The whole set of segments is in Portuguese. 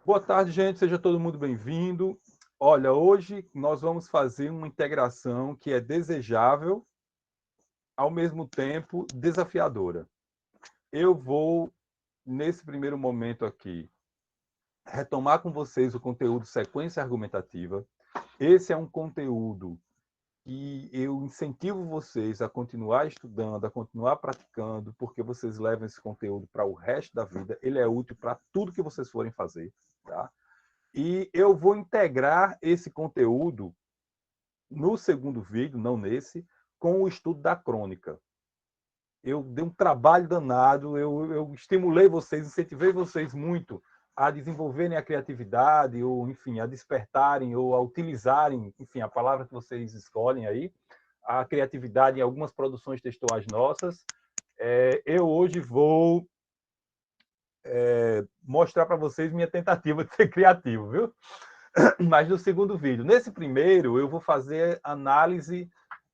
Boa tarde, gente. Seja todo mundo bem-vindo. Olha, hoje nós vamos fazer uma integração que é desejável, ao mesmo tempo desafiadora. Eu vou, nesse primeiro momento aqui, retomar com vocês o conteúdo sequência argumentativa. Esse é um conteúdo que eu incentivo vocês a continuar estudando, a continuar praticando, porque vocês levam esse conteúdo para o resto da vida. Ele é útil para tudo que vocês forem fazer, tá? E eu vou integrar esse conteúdo no segundo vídeo, não nesse, com o estudo da crônica. Eu dei um trabalho danado, eu estimulei vocês, incentivei vocês muito a desenvolverem a criatividade, ou, enfim, a despertarem, ou a utilizarem, enfim, a palavra que vocês escolhem aí, a criatividade em algumas produções textuais nossas. Eu hoje vou mostrar para vocês minha tentativa de ser criativo, viu? Mas no segundo vídeo. Nesse primeiro, eu vou fazer análise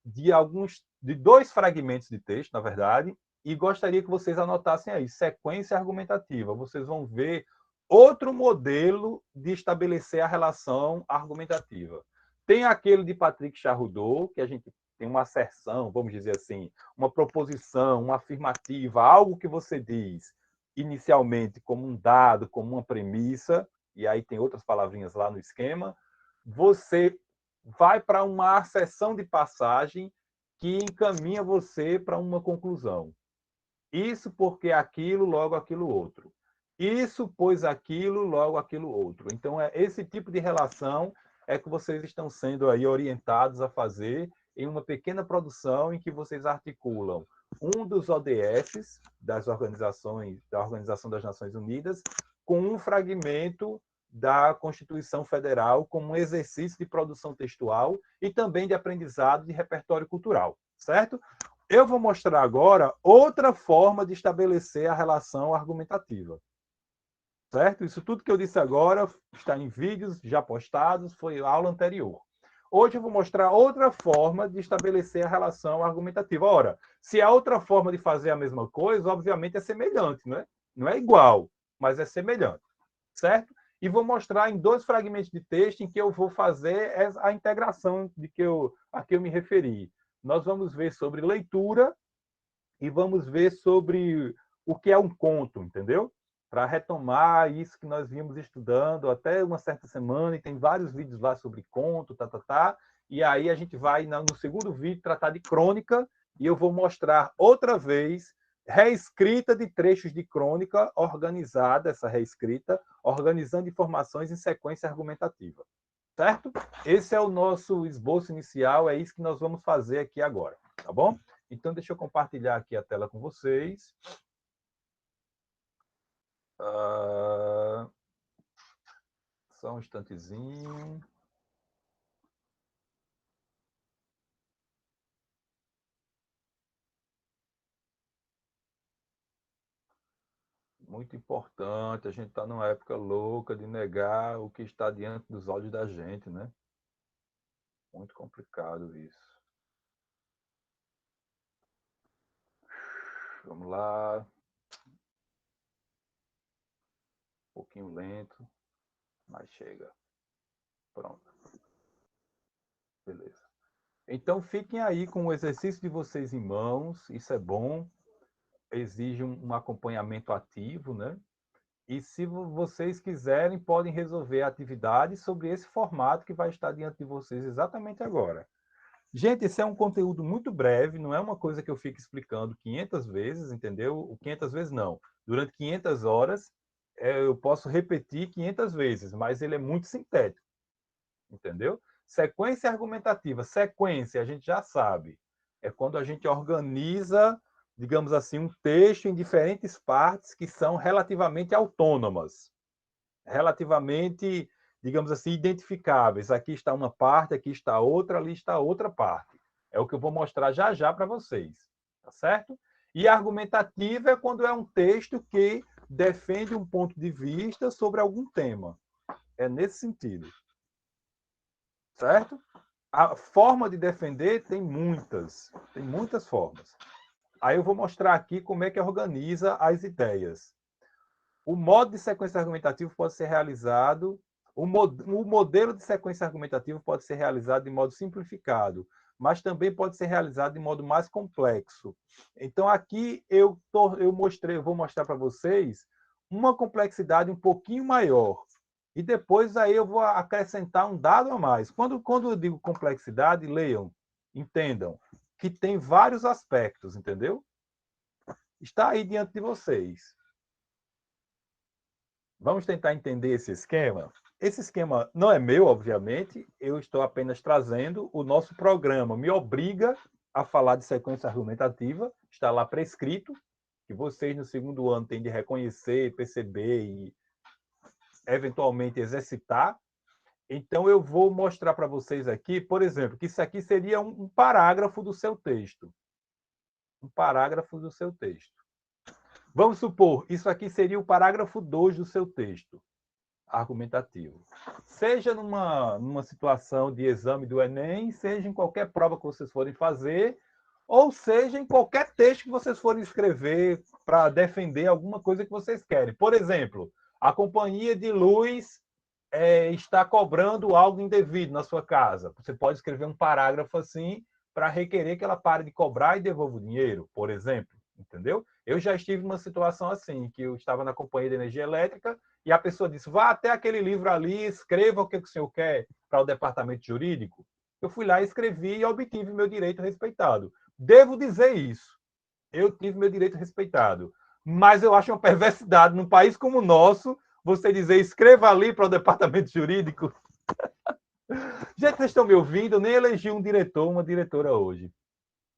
de dois fragmentos de texto, na verdade, e gostaria que vocês anotassem aí, sequência argumentativa. Vocês vão ver outro modelo de estabelecer a relação argumentativa. Tem aquele de Patrick Charrodot, que a gente tem uma asserção, vamos dizer assim, uma proposição, uma afirmativa, algo que você diz inicialmente como um dado, como uma premissa, e aí tem outras palavrinhas lá no esquema, você vai para uma acessão de passagem que encaminha você para uma conclusão. Isso porque aquilo, logo aquilo outro. Isso, pois aquilo, logo aquilo outro. Então, esse tipo de relação é que vocês estão sendo aí orientados a fazer em uma pequena produção em que vocês articulam um dos ODSs da Organização das Nações Unidas com um fragmento da Constituição Federal como um exercício de produção textual e também de aprendizado de repertório cultural, certo? Eu vou mostrar agora outra forma de estabelecer a relação argumentativa, certo? Isso tudo que eu disse agora está em vídeos já postados, foi aula anterior. Hoje eu vou mostrar outra forma de estabelecer a relação argumentativa. Ora, se há outra forma de fazer a mesma coisa, obviamente é semelhante, não é? Não é igual, mas é semelhante, certo? E vou mostrar em dois fragmentos de texto em que eu vou fazer a integração a que eu me referi. Nós vamos ver sobre leitura e vamos ver sobre o que é um conto, entendeu? Para retomar isso que nós vimos estudando até uma certa semana, e tem vários vídeos lá sobre conto, e aí a gente vai, no segundo vídeo, tratar de crônica, e eu vou mostrar outra vez reescrita de trechos de crônica organizada, essa reescrita, organizando informações em sequência argumentativa. Certo? Esse é o nosso esboço inicial, é isso que nós vamos fazer aqui agora, tá bom? Então, deixa eu compartilhar aqui a tela com vocês. Só um instantezinho. Muito importante, a gente está numa época louca de negar o que está diante dos olhos da gente, né? Muito complicado isso. Vamos lá. Um pouquinho lento, mas chega. Pronto. Beleza. Então, fiquem aí com o exercício de vocês em mãos, isso é bom, exige um acompanhamento ativo, né? E se vocês quiserem, podem resolver atividades sobre esse formato que vai estar diante de vocês exatamente agora. Gente, esse é um conteúdo muito breve, não é uma coisa que eu fico explicando 500 vezes, entendeu? 500 vezes não. Durante 500 horas, eu posso repetir 500 vezes, mas ele é muito sintético, entendeu? Sequência argumentativa. Sequência, a gente já sabe. É quando a gente organiza, digamos assim, um texto em diferentes partes que são relativamente autônomas, relativamente, digamos assim, identificáveis. Aqui está uma parte, aqui está outra, ali está outra parte. É o que eu vou mostrar já já para vocês, tá certo? E argumentativa é quando é um texto que defende um ponto de vista sobre algum tema. É nesse sentido, certo? A forma de defender tem muitas formas. Aí eu vou mostrar aqui como é que organiza as ideias. O modo de sequência argumentativo pode ser realizado, o modelo de sequência argumentativa pode ser realizado de modo simplificado, mas também pode ser realizado de modo mais complexo. Então, aqui eu vou mostrar para vocês uma complexidade um pouquinho maior. E depois aí eu vou acrescentar um dado a mais. Quando eu digo complexidade, leiam, entendam, que tem vários aspectos, entendeu? Está aí diante de vocês. Vamos tentar entender esse esquema? Esse esquema não é meu, obviamente, eu estou apenas trazendo o nosso programa. Me obriga a falar de sequência argumentativa, está lá prescrito, que vocês no segundo ano têm de reconhecer, perceber e eventualmente exercitar. Então, eu vou mostrar para vocês aqui, por exemplo, que isso aqui seria um parágrafo do seu texto. Um parágrafo do seu texto. Vamos supor, isso aqui seria o parágrafo 2 do seu texto argumentativo. Seja numa situação de exame do Enem, seja em qualquer prova que vocês forem fazer, ou seja em qualquer texto que vocês forem escrever para defender alguma coisa que vocês querem. Por exemplo, a companhia de luz está cobrando algo indevido na sua casa. Você pode escrever um parágrafo assim para requerer que ela pare de cobrar e devolva o dinheiro, por exemplo. Entendeu? Eu já estive numa situação assim, que eu estava na companhia de energia elétrica e a pessoa disse, vá até aquele livro ali, escreva o que o senhor quer para o departamento jurídico. Eu fui lá, escrevi e obtive meu direito respeitado. Devo dizer isso. Eu tive meu direito respeitado. Mas eu acho uma perversidade, num país como o nosso, você dizer, escreva ali para o departamento jurídico. Já que vocês estão me ouvindo, eu nem elegi um diretor, uma diretora hoje.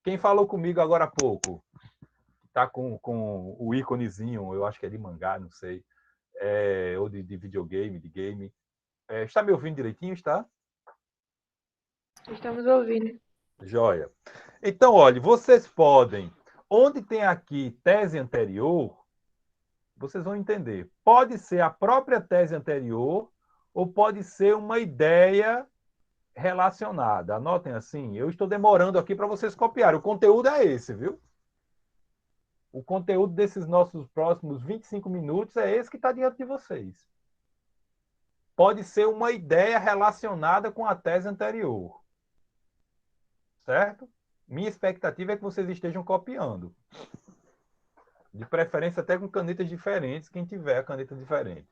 Quem falou comigo agora há pouco? Tá com o íconezinho, eu acho que é de mangá, não sei, ou de videogame, de game. Está me ouvindo direitinho, está? Estamos ouvindo. Joia. Então, olha, vocês podem, onde tem aqui tese anterior, vocês vão entender. Pode ser a própria tese anterior ou pode ser uma ideia relacionada. Anotem assim, eu estou demorando aqui para vocês copiarem. O conteúdo é esse, viu? O conteúdo desses nossos próximos 25 minutos é esse que está diante de vocês. Pode ser uma ideia relacionada com a tese anterior. Certo? Minha expectativa é que vocês estejam copiando. De preferência até com canetas diferentes, quem tiver a caneta diferente.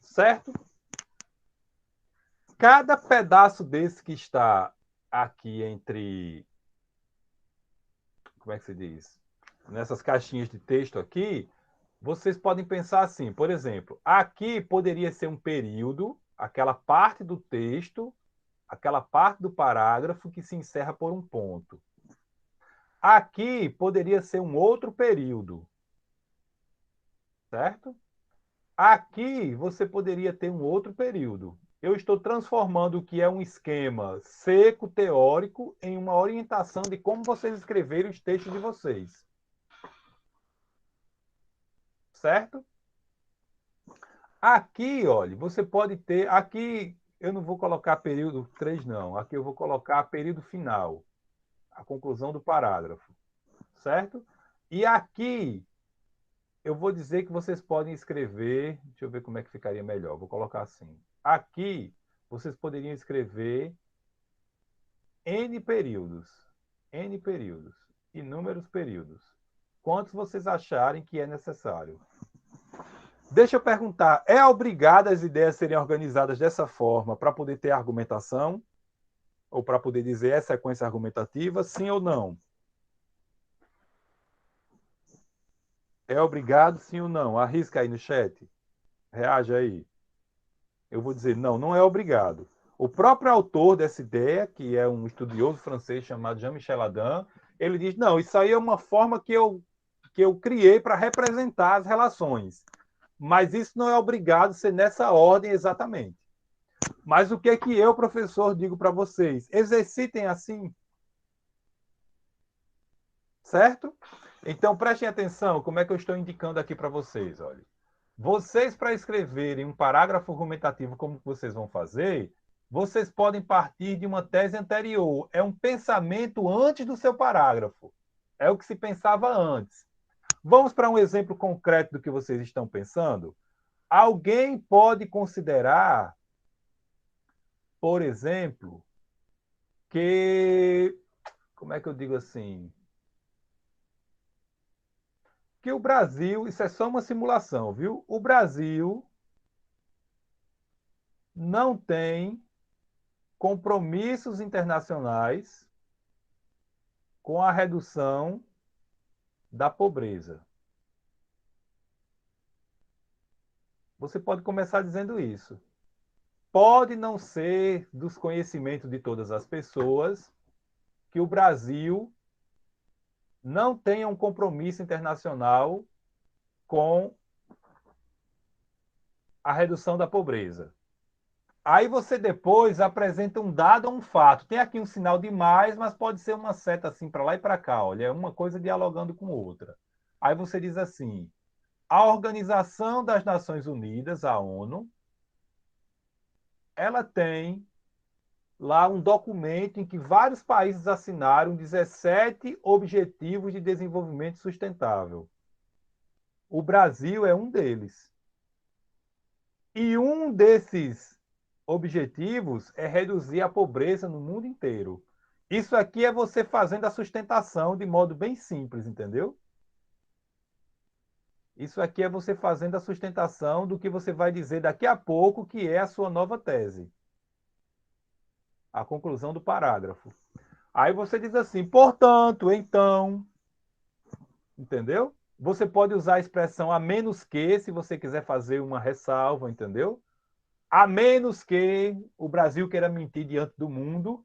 Certo? Cada pedaço desse que está aqui entre... Como é que se diz? Nessas caixinhas de texto aqui, vocês podem pensar assim, por exemplo, aqui poderia ser um período, aquela parte do texto, aquela parte do parágrafo que se encerra por um ponto. Aqui poderia ser um outro período, certo? Aqui você poderia ter um outro período. Eu estou transformando o que é um esquema seco, teórico, em uma orientação de como vocês escreverem os textos de vocês. Certo? Aqui, olha, você pode ter... Aqui eu não vou colocar período 3, não. Aqui eu vou colocar período final, a conclusão do parágrafo. Certo? E aqui eu vou dizer que vocês podem escrever... Deixa eu ver como é que ficaria melhor. Vou colocar assim. Aqui vocês poderiam escrever N períodos. N períodos. Inúmeros períodos. Quantos vocês acharem que é necessário? Deixa eu perguntar, é obrigado as ideias serem organizadas dessa forma para poder ter argumentação? Ou para poder dizer é sequência argumentativa? Sim ou não? É obrigado, sim ou não? Arrisca aí no chat. Reage aí. Eu vou dizer, não, não é obrigado. O próprio autor dessa ideia, que é um estudioso francês chamado Jean-Michel Adam, ele diz, não, isso aí é uma forma que eu criei para representar as relações. Mas isso não é obrigado a ser nessa ordem exatamente. Mas o que é que eu, professor, digo para vocês? Exercitem assim. Certo? Então, prestem atenção como é que eu estou indicando aqui para vocês. Olha. Vocês, para escreverem um parágrafo argumentativo como vocês vão fazer, vocês podem partir de uma tese anterior. É um pensamento antes do seu parágrafo. É o que se pensava antes. Vamos para um exemplo concreto do que vocês estão pensando? Alguém pode considerar, por exemplo, que, como é que eu digo assim? Que o Brasil, isso é só uma simulação, viu? O Brasil não tem compromissos internacionais com a redução da pobreza. Você pode começar dizendo isso. Pode não ser dos conhecimentos de todas as pessoas que o Brasil não tenha um compromisso internacional com a redução da pobreza. Aí você depois apresenta um dado ou um fato. Tem aqui um sinal de mais, mas pode ser uma seta assim para lá e para cá. Olha, é uma coisa dialogando com outra. Aí você diz assim: a Organização das Nações Unidas, a ONU, ela tem lá um documento em que vários países assinaram 17 Objetivos de Desenvolvimento Sustentável. O Brasil é um deles. E um desses objetivos é reduzir a pobreza no mundo inteiro. Isso aqui é você fazendo a sustentação de modo bem simples, entendeu? Isso aqui é você fazendo a sustentação do que você vai dizer daqui a pouco, que é a sua nova tese. A conclusão do parágrafo. Aí você diz assim, portanto, então, entendeu? Você pode usar a expressão a menos que, se você quiser fazer uma ressalva, entendeu? A menos que o Brasil queira mentir diante do mundo,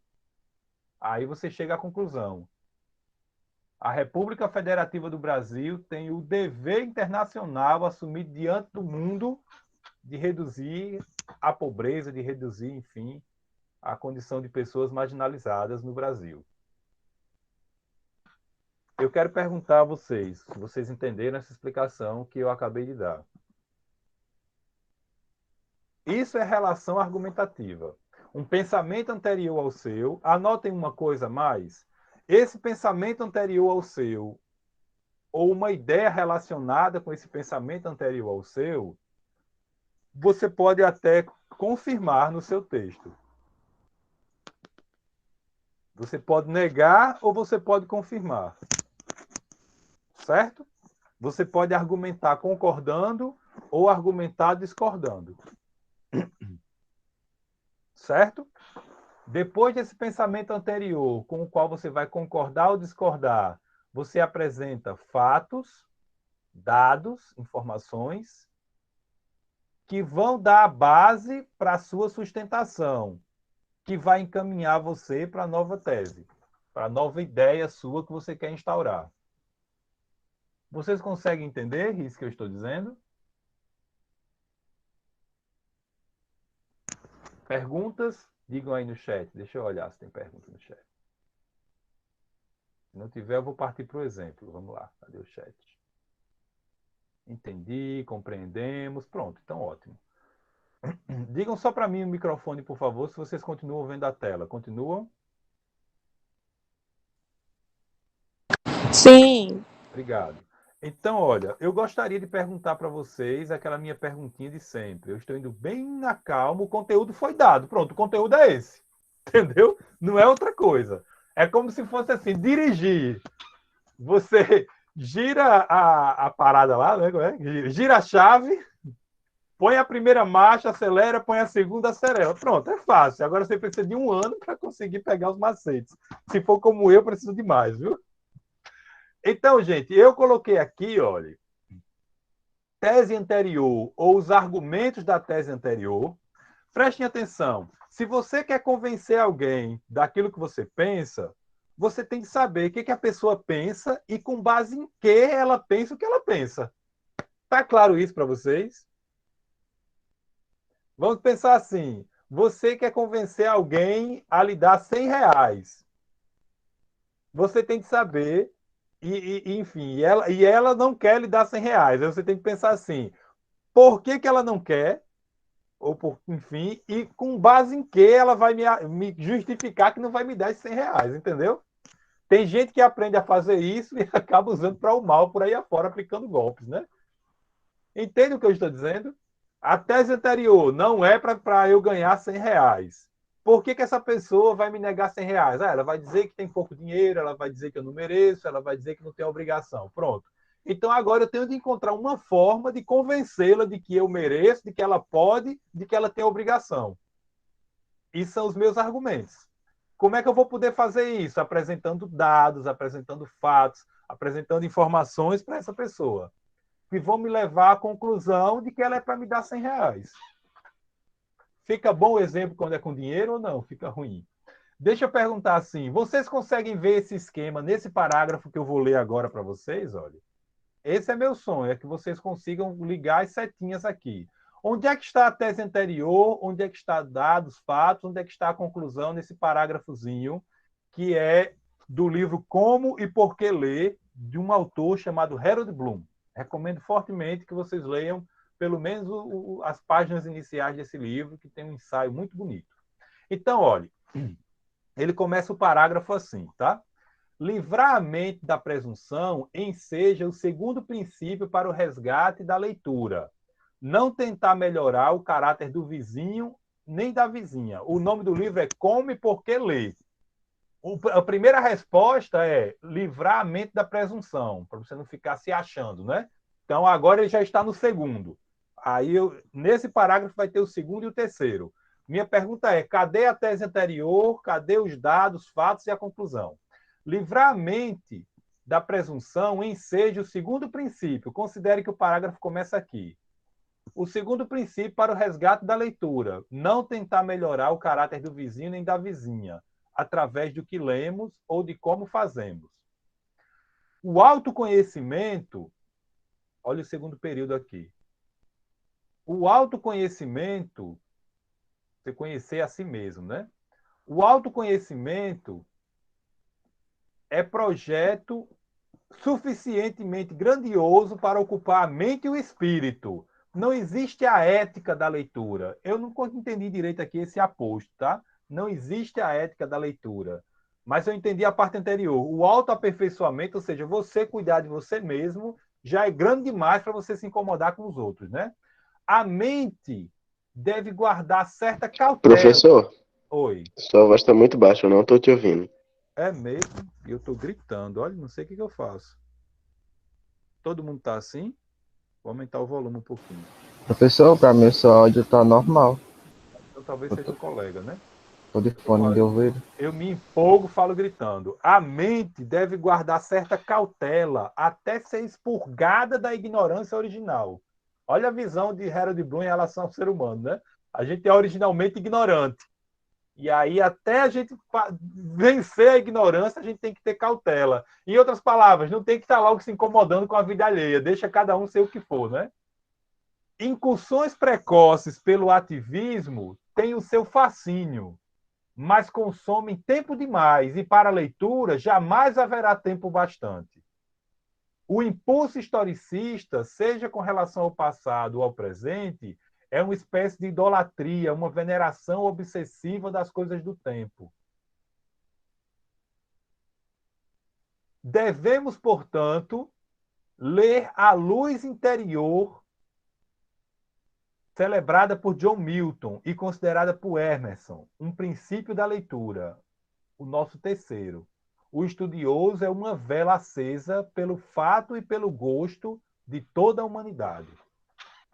aí você chega à conclusão. A República Federativa do Brasil tem o dever internacional assumido diante do mundo de reduzir a pobreza, de reduzir, enfim, a condição de pessoas marginalizadas no Brasil. Eu quero perguntar a vocês, se vocês entenderam essa explicação que eu acabei de dar. Isso é relação argumentativa. Um pensamento anterior ao seu, anotem uma coisa a mais, esse pensamento anterior ao seu, ou uma ideia relacionada com esse pensamento anterior ao seu, você pode até confirmar no seu texto. Você pode negar ou você pode confirmar. Certo? Você pode argumentar concordando ou argumentar discordando. Certo? Depois desse pensamento anterior, com o qual você vai concordar ou discordar, você apresenta fatos, dados, informações, que vão dar a base para a sua sustentação, que vai encaminhar você para a nova tese, para a nova ideia sua que você quer instaurar. Vocês conseguem entender isso que eu estou dizendo? Perguntas? Digam aí no chat. Deixa eu olhar se tem pergunta no chat. Se não tiver, eu vou partir para o exemplo. Vamos lá. Cadê o chat? Entendi, compreendemos. Pronto, então ótimo. Digam só para mim o microfone, por favor, se vocês continuam vendo a tela. Continuam? Sim. Obrigado. Então, olha, eu gostaria de perguntar para vocês aquela minha perguntinha de sempre. Eu estou indo bem na calma, o conteúdo foi dado. Pronto, o conteúdo é esse. Entendeu? Não é outra coisa. É como se fosse assim, dirigir. Você gira a parada lá, né? Gira a chave, põe a primeira marcha, acelera, põe a segunda, acelera. Pronto, é fácil. Agora você precisa de um ano para conseguir pegar os macetes. Se for como eu, preciso de mais, viu? Então, gente, eu coloquei aqui, olha, tese anterior ou os argumentos da tese anterior. Prestem atenção. Se você quer convencer alguém daquilo que você pensa, você tem que saber o que a pessoa pensa e com base em que ela pensa o que ela pensa. Tá claro isso para vocês? Vamos pensar assim. Você quer convencer alguém a lhe dar R$ 100. Você tem que saber, enfim, ela não quer lhe dar R$ 100. Aí você tem que pensar assim, por que ela não quer? Ou por, enfim, e com base em que ela vai me justificar que não vai me dar esses R$ 100, entendeu? Tem gente que aprende a fazer isso e acaba usando para o mal por aí afora, aplicando golpes, né? Entende o que eu estou dizendo? A tese anterior não é para eu ganhar R$ 100. Por que essa pessoa vai me negar R$ 100? Ela vai dizer que tem pouco dinheiro, ela vai dizer que eu não mereço, ela vai dizer que não tem obrigação. Pronto. Então agora eu tenho de encontrar uma forma de convencê-la de que eu mereço, de que ela pode, de que ela tem obrigação. E são os meus argumentos. Como é que eu vou poder fazer isso? Apresentando dados, apresentando fatos, apresentando informações para essa pessoa, que vão me levar à conclusão de que ela é para me dar R$ 100. Fica bom o exemplo quando é com dinheiro ou não? Fica ruim. Deixa eu perguntar assim, vocês conseguem ver esse esquema nesse parágrafo que eu vou ler agora para vocês? Olha, esse é meu sonho, é que vocês consigam ligar as setinhas aqui. Onde é que está a tese anterior? Onde é que está dados, fatos? Onde é que está a conclusão nesse parágrafozinho, que é do livro Como e Por que Ler, de um autor chamado Harold Bloom. Recomendo fortemente que vocês leiam pelo menos as páginas iniciais desse livro, que tem um ensaio muito bonito. Então, olhe, ele começa o parágrafo assim, tá? Livrar a mente da presunção enseja o segundo princípio para o resgate da leitura. Não tentar melhorar o caráter do vizinho nem da vizinha. O nome do livro é Como e Por que Ler. A primeira resposta é livrar a mente da presunção, para você não ficar se achando, né? Então, agora ele já está no segundo. Aí, nesse parágrafo, vai ter o segundo e o terceiro. Minha pergunta é: cadê a tese anterior? Cadê os dados, fatos e a conclusão? Livrar a mente da presunção enseja o segundo princípio. Considere que o parágrafo começa aqui. O segundo princípio para o resgate da leitura: não tentar melhorar o caráter do vizinho nem da vizinha, através do que lemos ou de como fazemos. O autoconhecimento, olha o segundo período aqui. O autoconhecimento, você conhecer a si mesmo, né? O autoconhecimento é projeto suficientemente grandioso para ocupar a mente e o espírito. Não existe a ética da leitura. Eu não entendi direito aqui esse aposto, tá? Não existe a ética da leitura. Mas eu entendi a parte anterior. O autoaperfeiçoamento, ou seja, você cuidar de você mesmo, já é grande demais para você se incomodar com os outros, né? A mente deve guardar certa cautela. Professor, Oi. sua voz está muito baixa, eu não estou te ouvindo. É mesmo? E eu estou gritando. Olha, não sei o que eu faço. Todo mundo está assim? Vou aumentar o volume um pouquinho. Professor, para mim o seu áudio tá normal. Então talvez Eu seja o colega, né? tô de Então, fone de olha, ouvido. eu me empolgo, falo gritando. A mente deve guardar certa cautela até ser expurgada da ignorância original. Olha a visão de Harold Bloom em relação ao ser humano, né? A gente é originalmente ignorante. E aí, até a gente vencer a ignorância, a gente tem que ter cautela. Em outras palavras, não tem que estar logo se incomodando com a vida alheia. Deixa cada um ser o que for, né? Incursões precoces pelo ativismo têm o seu fascínio, mas consomem tempo demais e para a leitura jamais haverá tempo bastante. O impulso historicista, seja com relação ao passado ou ao presente, é uma espécie de idolatria, uma veneração obsessiva das coisas do tempo. Devemos, portanto, ler a luz interior celebrada por John Milton e considerada por Emerson, um princípio da leitura, o nosso terceiro. O estudioso é uma vela acesa pelo fato e pelo gosto de toda a humanidade.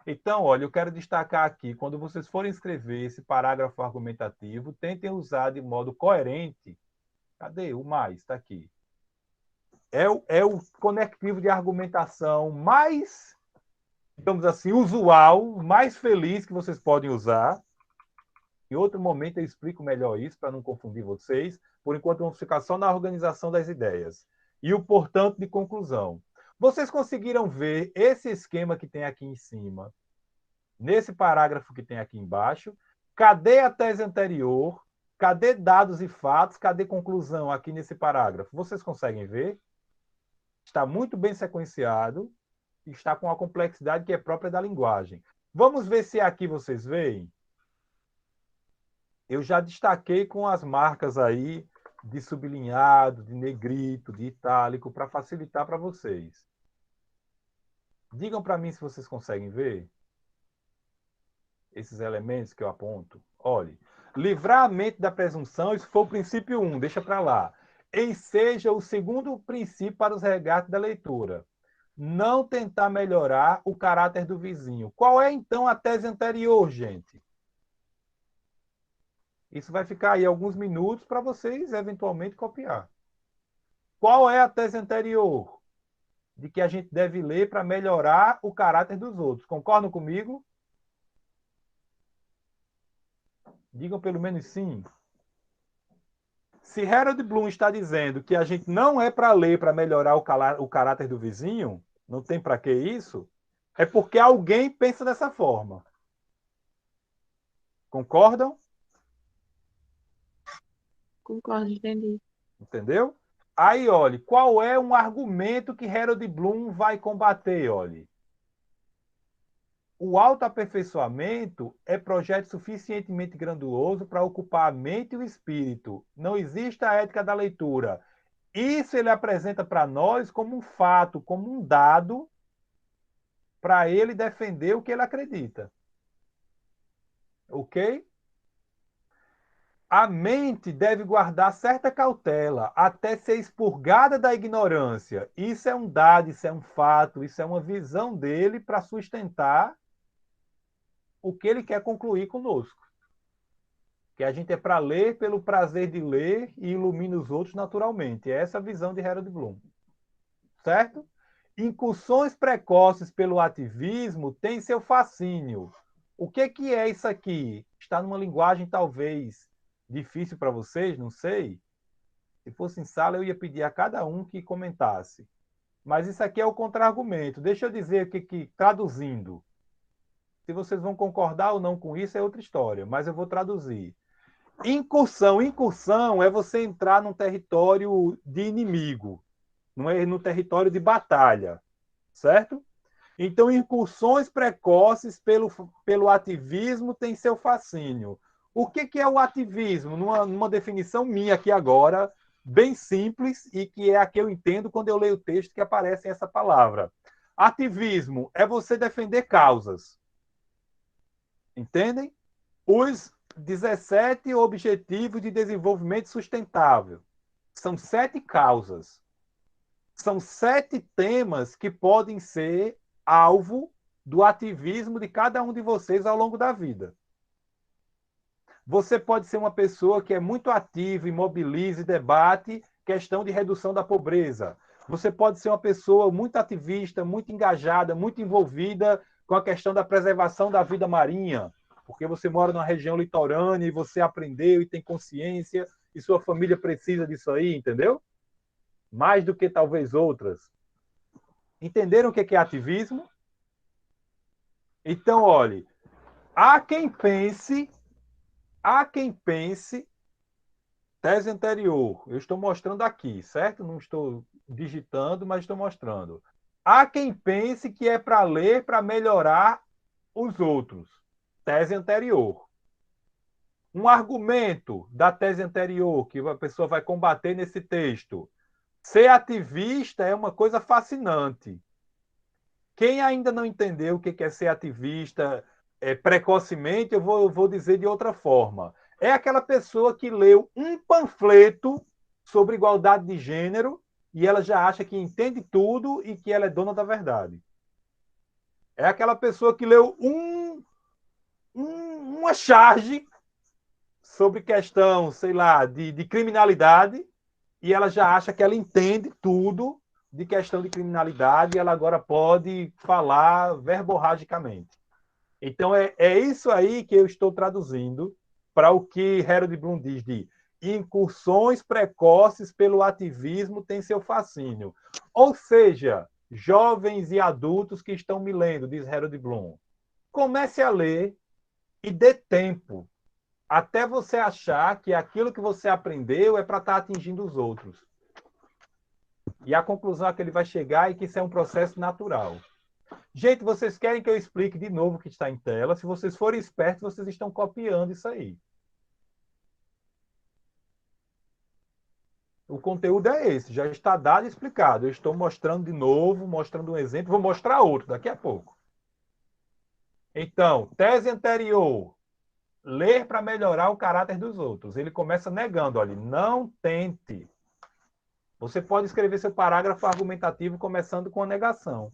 Então, olha, eu quero destacar aqui, quando vocês forem escrever esse parágrafo argumentativo, tentem usar de modo coerente. Cadê o mais? Está aqui. É o conectivo de argumentação mais, digamos assim, usual, mais feliz que vocês podem usar. Em outro momento eu explico melhor isso para não confundir vocês. Por enquanto vamos ficar só na organização das ideias. E o portanto de conclusão. Vocês conseguiram ver esse esquema que tem aqui em cima, nesse parágrafo que tem aqui embaixo? Cadê a tese anterior? Cadê dados e fatos? Cadê conclusão aqui nesse parágrafo? Vocês conseguem ver? Está muito bem sequenciado, está com a complexidade que é própria da linguagem. Vamos ver se aqui vocês veem. Eu já destaquei com as marcas aí de sublinhado, de negrito, de itálico, para facilitar para vocês. Digam para mim se vocês conseguem ver esses elementos que eu aponto. Olhe, livrar a mente da presunção, isso foi o princípio 1, deixa para lá. Enseja o segundo princípio para os resgates da leitura. Não tentar melhorar o caráter do vizinho. Qual é, então, a tese anterior, gente? Isso vai ficar aí alguns minutos para vocês, eventualmente, copiar. Qual é a tese anterior? De que a gente deve ler para melhorar o caráter dos outros. Concordam comigo? Digam pelo menos sim. Se Harold Bloom está dizendo que a gente não é para ler para melhorar o caráter do vizinho, não tem para que isso, é porque alguém pensa dessa forma. Concordam? Concordo, entendi. Entendeu? Aí, olhe, qual é um argumento que Harold Bloom vai combater, olhe? O autoaperfeiçoamento é projeto suficientemente grandioso para ocupar a mente e o espírito. Não existe a ética da leitura. Isso ele apresenta para nós como um fato, como um dado, para ele defender o que ele acredita. Ok? A mente deve guardar certa cautela até ser expurgada da ignorância. Isso é um dado, isso é um fato, isso é uma visão dele para sustentar o que ele quer concluir conosco. Que a gente é para ler pelo prazer de ler e ilumina os outros naturalmente. É essa a visão de Harold Bloom. Certo? Incursões precoces pelo ativismo têm seu fascínio. O que é isso aqui? Está numa linguagem talvez difícil para vocês, não sei. Se fosse em sala, eu ia pedir a cada um que comentasse. Mas isso aqui é o contra-argumento. Deixa eu dizer que traduzindo, se vocês vão concordar ou não com isso é outra história, mas eu vou traduzir. Incursão. Incursão é você entrar num território de inimigo, não é no território de batalha, certo? Então, incursões precoces pelo ativismo tem seu fascínio. O que é o ativismo? Numa definição minha aqui agora, bem simples, e que é a que eu entendo quando eu leio o texto que aparece essa palavra. Ativismo é você defender causas. Entendem? Os 17 Objetivos de Desenvolvimento Sustentável. São 7 causas. São 7 temas que podem ser alvo do ativismo de cada um de vocês ao longo da vida. Você pode ser uma pessoa que é muito ativa e mobiliza e debate questão de redução da pobreza. Você pode ser uma pessoa muito ativista, muito engajada, muito envolvida com a questão da preservação da vida marinha, porque você mora numa região litorânea e você aprendeu e tem consciência e sua família precisa disso aí, entendeu? Mais do que talvez outras. Entenderam o que é ativismo? Então, olhe, há quem pense, tese anterior, eu estou mostrando aqui, certo? Não estou digitando, mas estou mostrando. Há quem pense que é para ler para melhorar os outros. Tese anterior. Um argumento da tese anterior que a pessoa vai combater nesse texto. Ser ativista é uma coisa fascinante. Quem ainda não entendeu o que é ser ativista precocemente, eu vou dizer de outra forma. É aquela pessoa que leu um panfleto sobre igualdade de gênero e ela já acha que entende tudo e que ela é dona da verdade. É aquela pessoa que leu uma charge sobre questão, sei lá, de criminalidade e ela já acha que ela entende tudo de questão de criminalidade e ela agora pode falar verborragicamente. Então, é isso aí que eu estou traduzindo para o que Harold Bloom diz de incursões precoces pelo ativismo tem seu fascínio. Ou seja, jovens e adultos que estão me lendo, diz Harold Bloom, comece a ler e dê tempo até você achar que aquilo que você aprendeu é para estar atingindo os outros. E a conclusão a que ele vai chegar é que isso é um processo natural. Gente, vocês querem que eu explique de novo o que está em tela? Se vocês forem espertos, vocês estão copiando isso aí. O conteúdo é esse, já está dado e explicado. Eu estou mostrando de novo, mostrando um exemplo, vou mostrar outro daqui a pouco. Então, tese anterior, ler para melhorar o caráter dos outros. Ele começa negando, olha, não tente. Você pode escrever seu parágrafo argumentativo começando com a negação.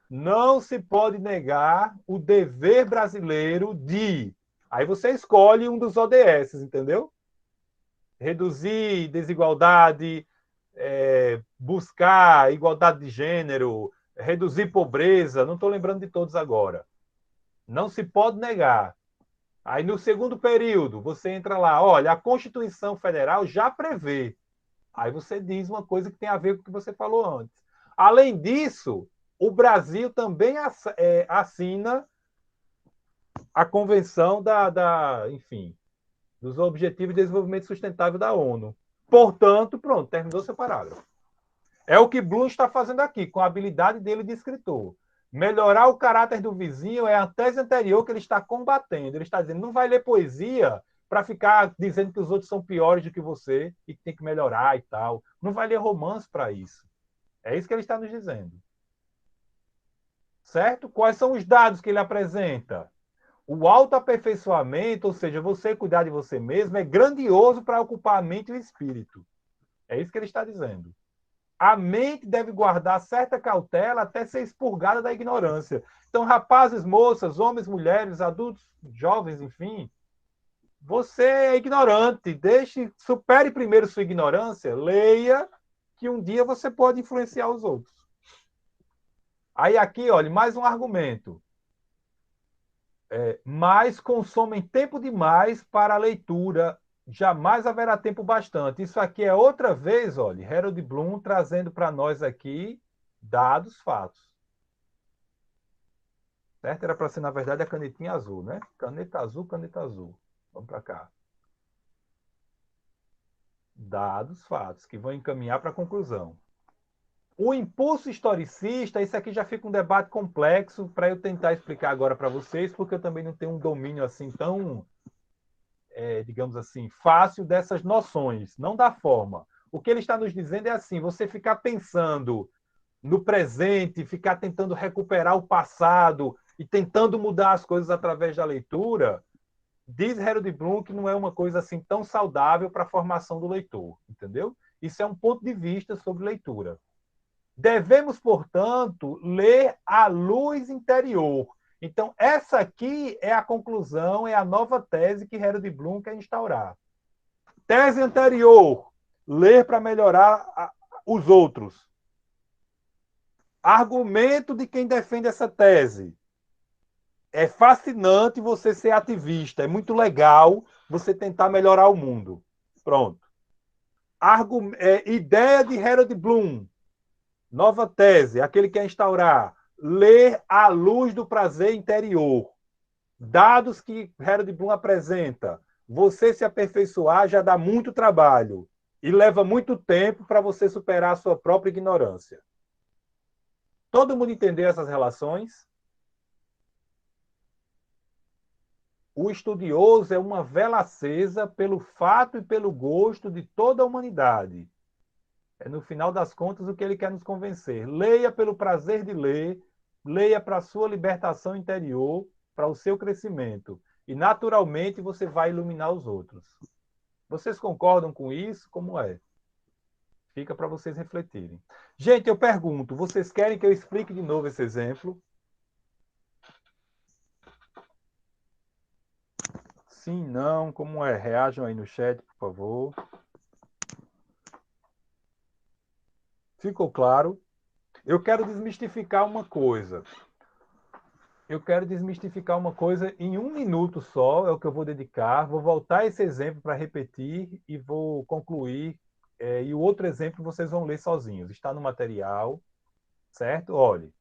Não se pode negar o dever brasileiro de... Aí você escolhe um dos ODS, entendeu? Reduzir desigualdade, buscar igualdade de gênero, reduzir pobreza, não estou lembrando de todos agora. Não se pode negar. Aí, no segundo período, você entra lá, olha, a Constituição Federal já prevê. Aí você diz uma coisa que tem a ver com o que você falou antes. Além disso, o Brasil também assina a Convenção enfim, dos Objetivos de Desenvolvimento Sustentável da ONU. Portanto, pronto, terminou seu parágrafo. É o que Bloom está fazendo aqui, com a habilidade dele de escritor. Melhorar o caráter do vizinho é a tese anterior que ele está combatendo. Ele está dizendo, não vai ler poesia para ficar dizendo que os outros são piores do que você e que tem que melhorar e tal. Não vai ler romance para isso. É isso que ele está nos dizendo. Certo? Quais são os dados que ele apresenta? O autoaperfeiçoamento, ou seja, você cuidar de você mesmo, é grandioso para ocupar a mente e o espírito. É isso que ele está dizendo. A mente deve guardar certa cautela até ser expurgada da ignorância. Então, rapazes, moças, homens, mulheres, adultos, jovens, enfim, você é ignorante. Supere primeiro sua ignorância, leia, que um dia você pode influenciar os outros. Aí aqui, olha, mais um argumento. Mas consomem tempo demais para a leitura. Jamais haverá tempo bastante. Isso aqui é outra vez, olha, Harold Bloom trazendo para nós aqui dados, fatos. Certo? Era para ser, na verdade, a canetinha azul, né? Caneta azul, caneta azul. Vamos para cá. Dados, fatos, que vão encaminhar para a conclusão. O impulso historicista, isso aqui já fica um debate complexo para eu tentar explicar agora para vocês, porque eu também não tenho um domínio assim tão, digamos assim, fácil dessas noções, não da forma. O que ele está nos dizendo é assim, você ficar pensando no presente, ficar tentando recuperar o passado e tentando mudar as coisas através da leitura, diz Harold Bloom que não é uma coisa assim tão saudável para a formação do leitor, entendeu? Isso é um ponto de vista sobre leitura. Devemos, portanto, ler à luz interior. Então, essa aqui é a conclusão, é a nova tese que Harold Bloom quer instaurar. Tese anterior, ler para melhorar os outros. Argumento de quem defende essa tese. É fascinante você ser ativista, é muito legal você tentar melhorar o mundo. Pronto. Ideia de Harold Bloom. Nova tese, aquele que quer instaurar, ler à luz do prazer interior. Dados que Harold Bloom apresenta. Você se aperfeiçoar já dá muito trabalho e leva muito tempo para você superar a sua própria ignorância. Todo mundo entendeu essas relações? O estudioso é uma vela acesa pelo fato e pelo gosto de toda a humanidade. É, no final das contas, o que ele quer nos convencer. Leia pelo prazer de ler, leia para a sua libertação interior, para o seu crescimento. E, naturalmente, você vai iluminar os outros. Vocês concordam com isso? Como é? Fica para vocês refletirem. Gente, eu pergunto, vocês querem que eu explique de novo esse exemplo? Sim, não, como é? Reajam aí no chat, por favor. Ficou claro? Eu quero desmistificar uma coisa. Em 1 minuto só, é o que eu vou dedicar. Vou voltar a esse exemplo para repetir e vou concluir. E o outro exemplo vocês vão ler sozinhos. Está no material, certo? Olhe.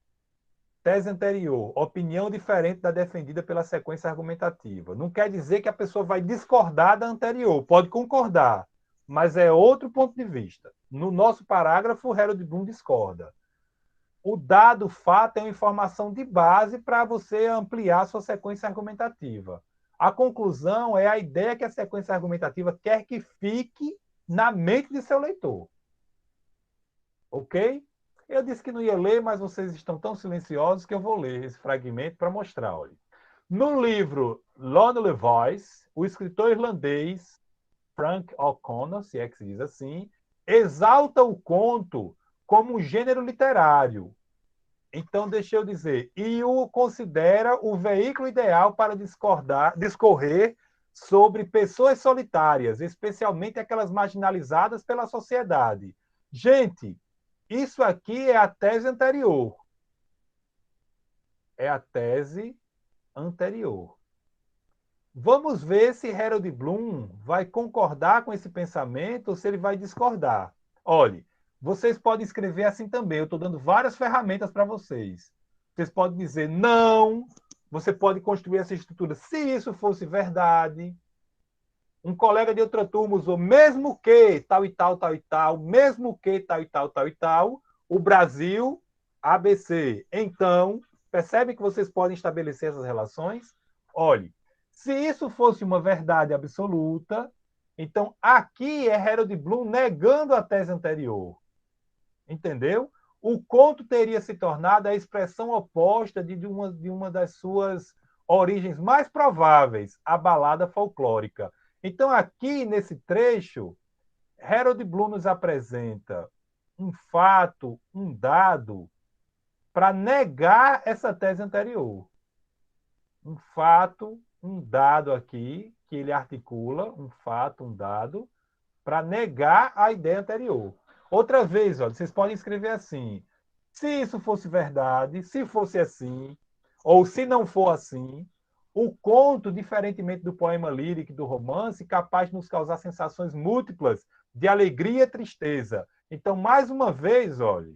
Tese anterior, opinião diferente da defendida pela sequência argumentativa. Não quer dizer que a pessoa vai discordar da anterior, pode concordar, mas é outro ponto de vista. No nosso parágrafo, Harold Bloom discorda. O dado fato é uma informação de base para você ampliar a sua sequência argumentativa. A conclusão é a ideia que a sequência argumentativa quer que fique na mente de seu leitor. Ok? Eu disse que não ia ler, mas vocês estão tão silenciosos que eu vou ler esse fragmento para mostrar. Olha. No livro Lonely Voice, o escritor irlandês Frank O'Connor, se é que se diz assim, exalta o conto como um gênero literário. Então, deixa eu dizer, e o considera o veículo ideal para discorrer sobre pessoas solitárias, especialmente aquelas marginalizadas pela sociedade. Gente, isso aqui é a tese anterior. É a tese anterior. Vamos ver se Harold Bloom vai concordar com esse pensamento ou se ele vai discordar. Olhe, vocês podem escrever assim também. Eu estou dando várias ferramentas para vocês. Vocês podem dizer não. Você pode construir essa estrutura se isso fosse verdade. Um colega de outra turma usou mesmo que tal e tal, tal e tal, mesmo que tal e tal, tal e tal, o Brasil, ABC. Então, percebem que vocês podem estabelecer essas relações? Olhe, se isso fosse uma verdade absoluta, então aqui é Harold Bloom negando a tese anterior. Entendeu? O conto teria se tornado a expressão oposta de uma das suas origens mais prováveis, a balada folclórica. Então, aqui nesse trecho, Harold Bloom nos apresenta um fato, um dado, para negar essa tese anterior. Um fato, um dado aqui, que ele articula, um fato, um dado, para negar a ideia anterior. Outra vez, olha, vocês podem escrever assim: se isso fosse verdade, se fosse assim, ou se não for assim, o conto, diferentemente do poema lírico e do romance, capaz de nos causar sensações múltiplas de alegria e tristeza. Então, mais uma vez, olha,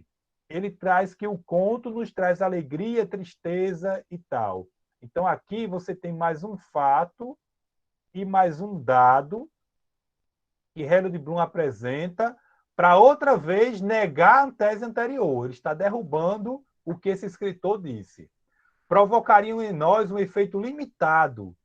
ele traz que o conto nos traz alegria, tristeza e tal. Então, aqui você tem mais um fato e mais um dado que Harold Bloom apresenta para outra vez negar a tese anterior. Ele está derrubando o que esse escritor disse. Provocariam em nós um efeito limitado,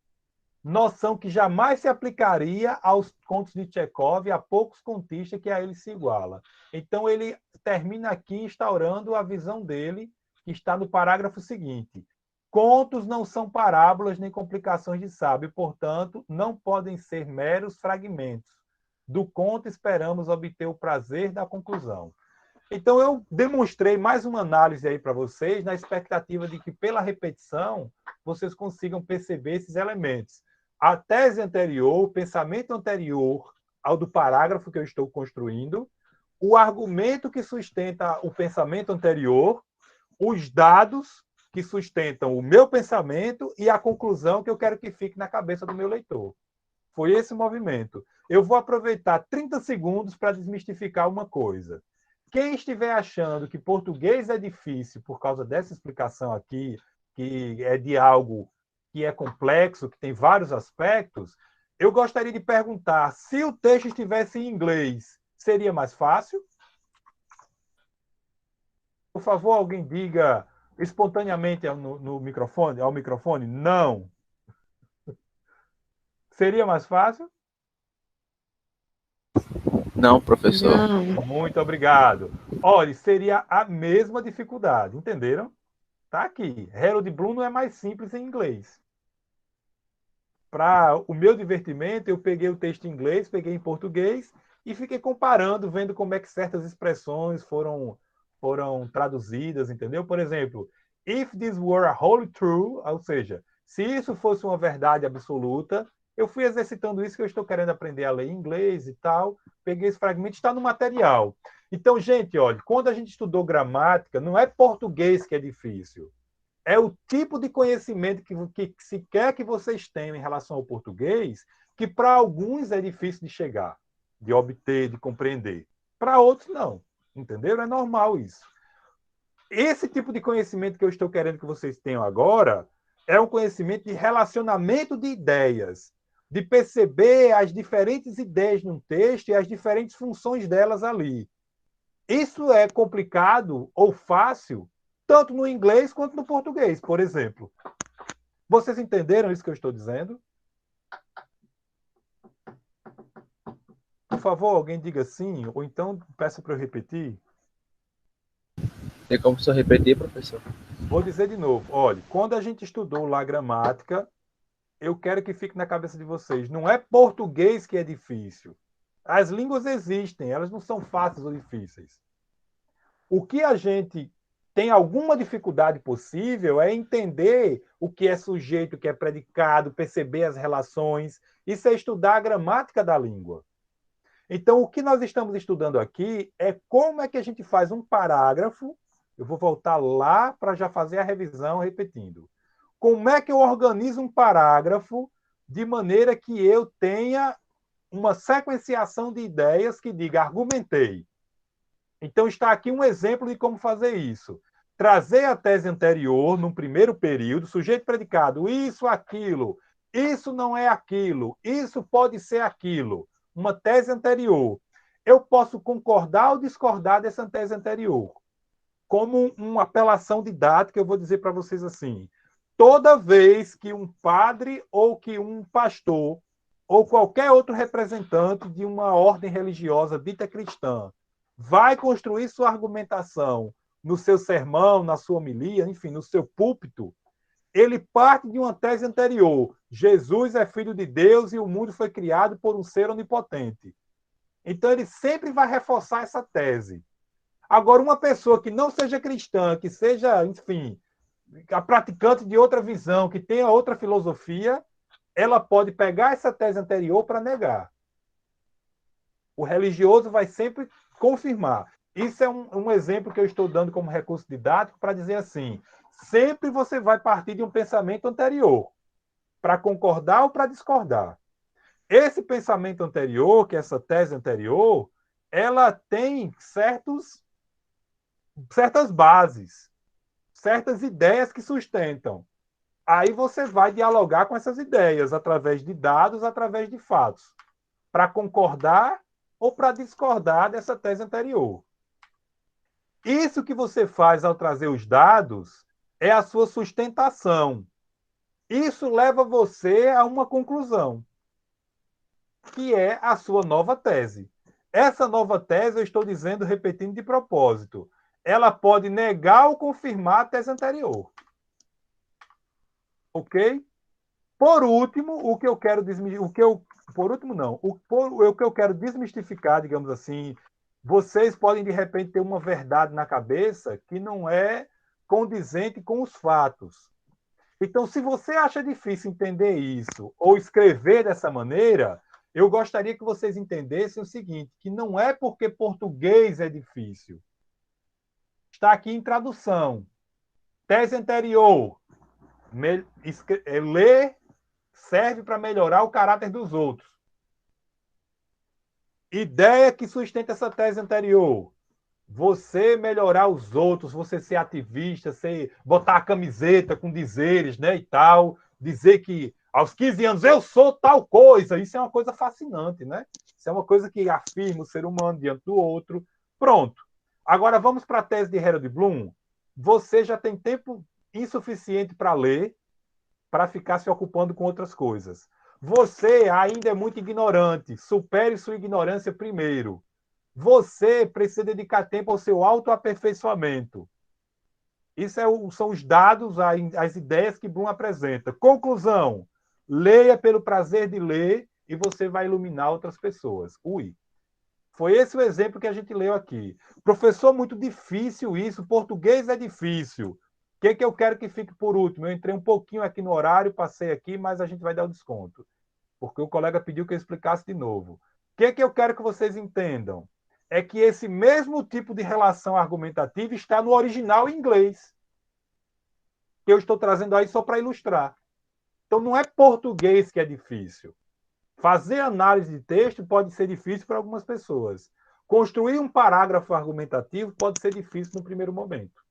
noção que jamais se aplicaria aos contos de Chekhov e a poucos contistas que a ele se iguala. Então ele termina aqui instaurando a visão dele, que está no parágrafo seguinte. Contos não são parábolas nem complicações de sábio, portanto, não podem ser meros fragmentos. Do conto esperamos obter o prazer da conclusão. Então, eu demonstrei mais uma análise aí para vocês, na expectativa de que, pela repetição, vocês consigam perceber esses elementos. A tese anterior, o pensamento anterior ao do parágrafo que eu estou construindo, o argumento que sustenta o pensamento anterior, os dados que sustentam o meu pensamento e a conclusão que eu quero que fique na cabeça do meu leitor. Foi esse movimento. Eu vou aproveitar 30 segundos para desmistificar uma coisa. Quem estiver achando que português é difícil por causa dessa explicação aqui, que é de algo que é complexo, que tem vários aspectos, eu gostaria de perguntar, se o texto estivesse em inglês, seria mais fácil? Por favor, alguém diga espontaneamente no microfone, ao microfone, não. Seria mais fácil? Não, professor. Não. Muito obrigado. Olha, seria a mesma dificuldade, entenderam? Tá aqui. Harold Bloom não é mais simples em inglês. Para o meu divertimento, eu peguei o texto em inglês, peguei em português e fiquei comparando, vendo como é que certas expressões foram traduzidas, entendeu? Por exemplo, if this were a wholly true, ou seja, se isso fosse uma verdade absoluta, eu fui exercitando isso que eu estou querendo aprender a ler em inglês e tal, peguei esse fragmento, está no material. Então, gente, olha, quando a gente estudou gramática, não é português que é difícil. É o tipo de conhecimento que se quer que vocês tenham em relação ao português, que para alguns é difícil de chegar, de obter, de compreender. Para outros, não. Entenderam? É normal isso. Esse tipo de conhecimento que eu estou querendo que vocês tenham agora é um conhecimento de relacionamento de ideias, de perceber as diferentes ideias num texto e as diferentes funções delas ali. Isso é complicado ou fácil, tanto no inglês quanto no português, por exemplo. Vocês entenderam isso que eu estou dizendo? Por favor, alguém diga sim, ou então peça para eu repetir. Tem como o senhor repetir, professor? Vou dizer de novo. Olha, quando a gente estudou lá gramática, eu quero que fique na cabeça de vocês. Não é português que é difícil. As línguas existem, elas não são fáceis ou difíceis. O que a gente tem alguma dificuldade possível é entender o que é sujeito, o que é predicado, perceber as relações. Isso é estudar a gramática da língua. Então, o que nós estamos estudando aqui é como é que a gente faz um parágrafo. Eu vou voltar lá para já fazer a revisão repetindo. Como é que eu organizo um parágrafo de maneira que eu tenha uma sequenciação de ideias que diga argumentei. Então, está aqui um exemplo de como fazer isso. Trazer a tese anterior, num primeiro período, sujeito predicado, isso, aquilo, isso não é aquilo, isso pode ser aquilo. Uma tese anterior. Eu posso concordar ou discordar dessa tese anterior. Como uma apelação didática, eu vou dizer para vocês assim: toda vez que um padre ou que um pastor ou qualquer outro representante de uma ordem religiosa dita cristã vai construir sua argumentação no seu sermão, na sua homilia, enfim, no seu púlpito, ele parte de uma tese anterior. Jesus é filho de Deus e o mundo foi criado por um ser onipotente. Então, ele sempre vai reforçar essa tese. Agora, uma pessoa que não seja cristã, que seja, enfim, a praticante de outra visão, que tenha outra filosofia, ela pode pegar essa tese anterior para negar. O religioso vai sempre confirmar. Isso é um exemplo que eu estou dando como recurso didático para dizer assim: sempre você vai partir de um pensamento anterior, para concordar ou para discordar. Esse pensamento anterior, que é essa tese anterior, ela tem certas bases, certas ideias que sustentam. Aí você vai dialogar com essas ideias através de dados, através de fatos, para concordar ou para discordar dessa tese anterior. Isso que você faz ao trazer os dados é a sua sustentação. Isso leva você a uma conclusão, que é a sua nova tese. Essa nova tese, eu estou dizendo, repetindo de propósito, ela pode negar ou confirmar a tese anterior. Ok? Por último, o que eu quero por último não, o que eu quero desmistificar, digamos assim, vocês podem de repente ter uma verdade na cabeça que não é condizente com os fatos. Então, se você acha difícil entender isso ou escrever dessa maneira, eu gostaria que vocês entendessem o seguinte, que não é porque português é difícil. Está aqui em tradução. Tese anterior. Ler serve para melhorar o caráter dos outros. Ideia que sustenta essa tese anterior. Você melhorar os outros, você ser ativista, botar a camiseta com dizeres, né, e tal, dizer que aos 15 anos eu sou tal coisa, isso é uma coisa fascinante, né? Isso é uma coisa que afirma o ser humano diante do outro. Pronto. Agora vamos para a tese de Harold Bloom. Você já tem tempo insuficiente para ler, para ficar se ocupando com outras coisas. Você ainda é muito ignorante. Supere sua ignorância primeiro. Você precisa dedicar tempo ao seu autoaperfeiçoamento. Isso são os dados, as ideias que Bloom apresenta. Conclusão: leia pelo prazer de ler e você vai iluminar outras pessoas. Ui. Foi esse o exemplo que a gente leu aqui. Professor, muito difícil isso. Português é difícil. O que eu quero que fique por último? Eu entrei um pouquinho aqui no horário, passei aqui, mas a gente vai dar o desconto. Porque o colega pediu que eu explicasse de novo. O que eu quero que vocês entendam? É que esse mesmo tipo de relação argumentativa está no original em inglês. Que eu estou trazendo aí só para ilustrar. Então, não é português que é difícil. Fazer análise de texto pode ser difícil para algumas pessoas. Construir um parágrafo argumentativo pode ser difícil no primeiro momento.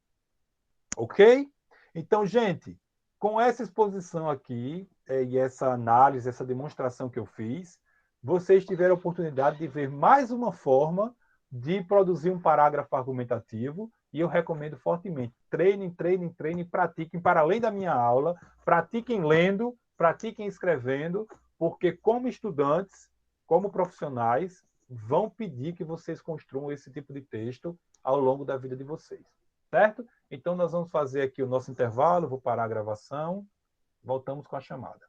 Ok? Então, gente, com essa exposição aqui e essa análise, essa demonstração que eu fiz, vocês tiveram a oportunidade de ver mais uma forma de produzir um parágrafo argumentativo e eu recomendo fortemente. Treinem, treinem, treinem, pratiquem para além da minha aula, pratiquem lendo, pratiquem escrevendo, porque como estudantes, como profissionais, vão pedir que vocês construam esse tipo de texto ao longo da vida de vocês, certo? Então, nós vamos fazer aqui o nosso intervalo, vou parar a gravação, voltamos com a chamada.